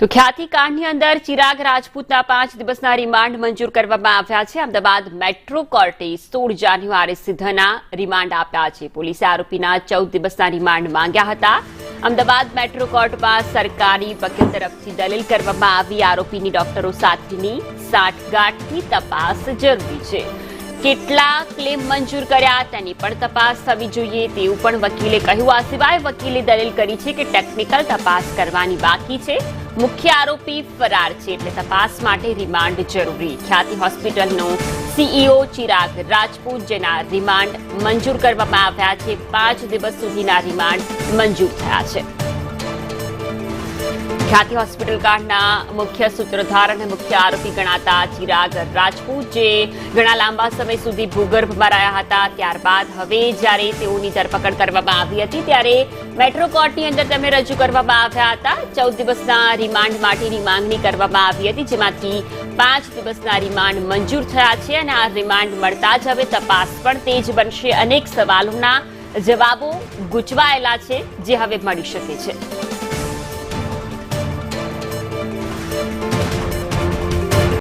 તો ખ્યાતિ કાંડની અંદર ચિરાગ રાજપૂતના 5 દિવસના રિમાન્ડ મંજૂર કરવામાં આવ્યા છે। અમદાવાદ મેટ્રો કોર્ટે 16 જાન્યુઆરી સુધીના રિમાન્ડ આપ્યા છે। પોલીસે આરોપીના 14 દિવસના રિમાન્ડ માંગ્યા હતા। અમદાવાદ મેટ્રો કોર્ટમાં સરકારી વકીલ તરફથી દલીલ કરવામાં આવી આરોપીની ડોક્ટરો સાથેની સાંઠગાંઠની તપાસ જરૂરી છે। કેટલા ક્લેમ મંજૂર કર્યા તેની પણ તપાસ થવી જોઈએ તેવું પણ વકીલે કહ્યું। આ સિવાય વકીલે દલીલ કરી છે કે ટેકનિકલ તપાસ કરવાની બાકી છે। મુખ્ય આરોપી ફરાર છે એટલે તપાસ માટે રિમાન્ડ જરૂરી। ખ્યાતિ હોસ્પિટલનો સીઈઓ ચિરાગ રાજપૂત જેના રિમાન્ડ મંજૂર કરવામાં આવ્યા છે। 5 દિવસ સુધીના રિમાન્ડ મંજૂર થયા છે। ખ્યાતિ હોસ્પિટલ કાંડના મુખ્ય સૂત્રધાર અને મુખ્ય આરોપી ગણાતા ચિરાગ રાજપૂત જે ઘણા લાંબા સમય સુધી ભૂગર્ભમાં રહ્યા હતા, ત્યારબાદ હવે જ્યારે તેઓની ધરપકડ કરવામાં આવી હતી ત્યારે મેટ્રો કોર્ટની અંદર તેમને રજૂ કરવામાં આવ્યા હતા। 14 દિવસના રિમાન્ડ માટેની માંગણી કરવામાં આવી હતી, જેમાંથી 5 દિવસના રિમાન્ડ મંજૂર થયા છે અને આ રિમાન્ડ મળતા જ હવે તપાસ પણ તેજ બનશે। અનેક સવાલોના જવાબો ગૂંચવાયેલા છે જે હવે મળી શકે છે।